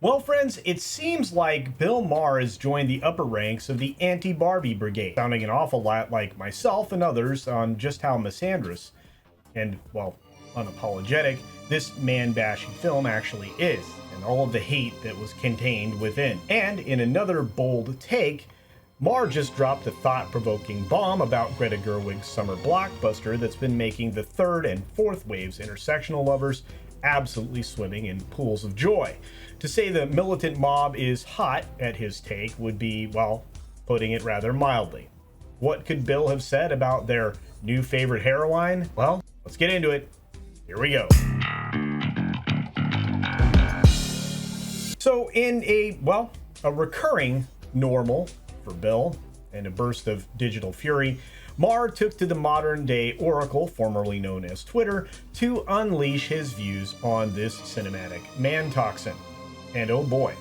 Well, friends, it seems like Bill Maher has joined the upper ranks of the anti-Barbie brigade, sounding an awful lot like myself and others on just how misandrist and, well, unapologetic this man-bashing film actually is, and all of the hate that was contained within. And in another bold take, Maher just dropped a thought-provoking bomb about Greta Gerwig's summer blockbuster that's been making the third and fourth waves intersectional lovers absolutely swimming in pools of joy. To say the militant mob is hot at his take would be, well, putting it rather mildly. What could Bill have said about their new favorite heroine? Well, let's get into it. Here we go. So in a recurring normal for Bill and a burst of digital fury, Maher took to the modern day Oracle, formerly known as Twitter, to unleash his views on this cinematic man toxin. And oh boy,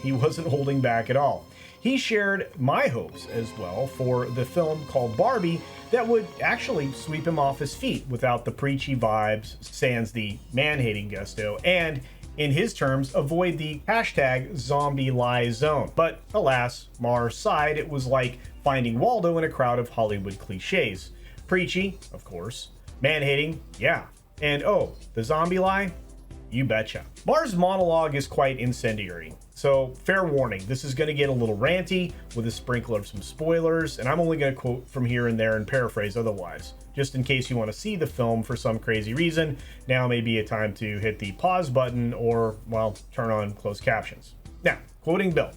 he wasn't holding back at all. He shared my hopes as well for the film called Barbie that would actually sweep him off his feet without the preachy vibes, sans the man-hating gusto, and in his terms, avoid the hashtag zombie lie zone. But alas, Maher's side, it was like finding Waldo in a crowd of Hollywood cliches. Preachy, of course. Man-hating, yeah. And oh, the zombie lie? You betcha. Maher's monologue is quite incendiary. So fair warning, this is going to get a little ranty with a sprinkle of some spoilers, and I'm only going to quote from here and there and paraphrase otherwise. Just in case you want to see the film for some crazy reason, now may be a time to hit the pause button or, well, turn on closed captions. Now, quoting Bill.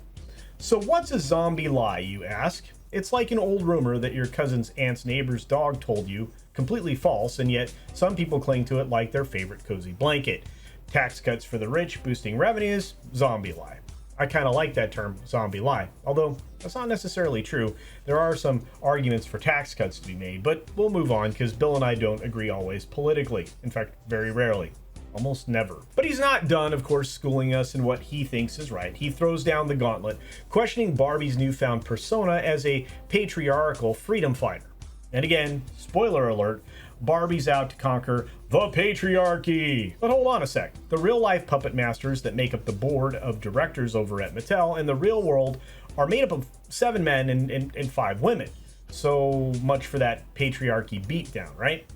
So what's a zombie lie, you ask? It's like an old rumor that your cousin's aunt's neighbor's dog told you, completely false, and yet some people cling to it like their favorite cozy blanket. Tax cuts for the rich, boosting revenues, zombie lie. I kind of like that term, zombie lie, although that's not necessarily true. There are some arguments for tax cuts to be made, but we'll move on because Bill and I don't agree always politically. In fact, very rarely. Almost never. But he's not done, of course, schooling us in what he thinks is right. He throws down the gauntlet, questioning Barbie's newfound persona as a patriarchal freedom fighter. And again, spoiler alert, Barbie's out to conquer the patriarchy. But hold on a sec. The real-life puppet masters that make up the board of directors over at Mattel in the real world are made up of 7 men and 5 women. So much for that patriarchy beatdown, right?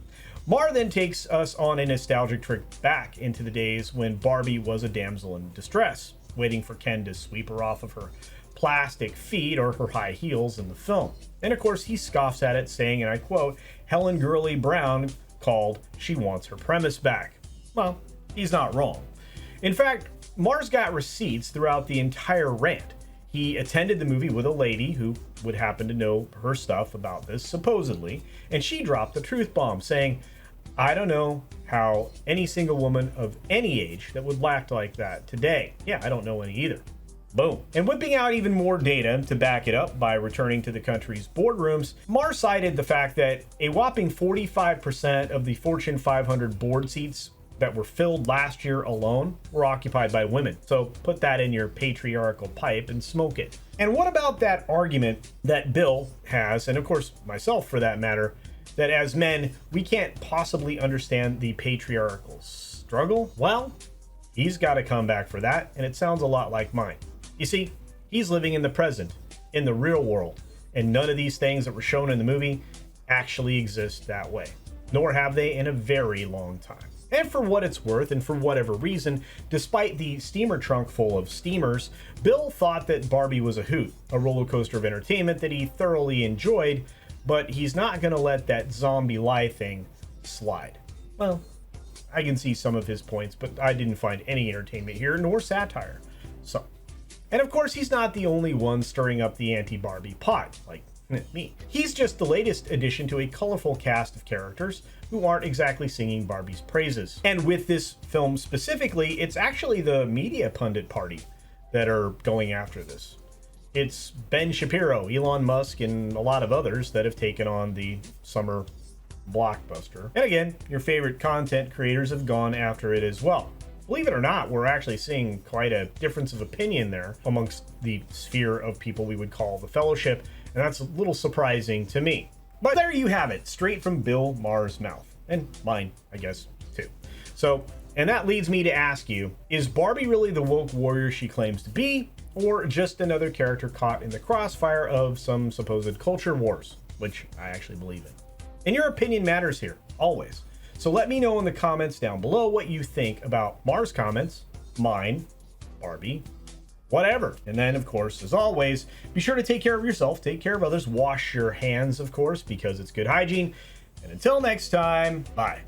Maher then takes us on a nostalgic trip back into the days when Barbie was a damsel in distress, waiting for Ken to sweep her off of her plastic feet or her high heels in the film. And of course he scoffs at it, saying, and I quote, Helen Gurley Brown called She Wants Her Premise Back. Well, he's not wrong. In fact, Maher's got receipts throughout the entire rant. He attended the movie with a lady who would happen to know her stuff about this, supposedly, and she dropped the truth bomb, saying, I don't know how any single woman of any age that would act like that today. Yeah, I don't know any either. Boom. And whipping out even more data to back it up by returning to the country's boardrooms, Maher cited the fact that a whopping 45% of the Fortune 500 board seats that were filled last year alone were occupied by women. So put that in your patriarchal pipe and smoke it. And what about that argument that Bill has, and of course myself for that matter, that as men, we can't possibly understand the patriarchal struggle? Well, he's got a comeback for that, and it sounds a lot like mine. You see, he's living in the present, in the real world, and none of these things that were shown in the movie actually exist that way, nor have they in a very long time. And for what it's worth, and for whatever reason, despite the steamer trunk full of steamers, Bill thought that Barbie was a hoot, a roller coaster of entertainment that he thoroughly enjoyed, but he's not going to let that zombie lie thing slide. Well, I can see some of his points, but I didn't find any entertainment here, nor satire. So, and of course, he's not the only one stirring up the anti-Barbie pot, like me. He's just the latest addition to a colorful cast of characters who aren't exactly singing Barbie's praises. And with this film specifically, it's actually the media pundit party that are going after this. It's Ben Shapiro, Elon Musk, and a lot of others that have taken on the summer blockbuster. And again, your favorite content creators have gone after it as well. Believe it or not, we're actually seeing quite a difference of opinion there amongst the sphere of people we would call the fellowship, and that's a little surprising to me. But there you have it, straight from Bill Maher's mouth, and mine, I guess, too. So And that leads me to ask you, is Barbie really the woke warrior she claims to be, or just another character caught in the crossfire of some supposed culture wars, which I actually believe in? And your opinion matters here, always. So let me know in the comments down below what you think about Maher's comments, mine, Barbie, whatever. And then, of course, as always, be sure to take care of yourself, take care of others, wash your hands, of course, because it's good hygiene. And until next time, bye.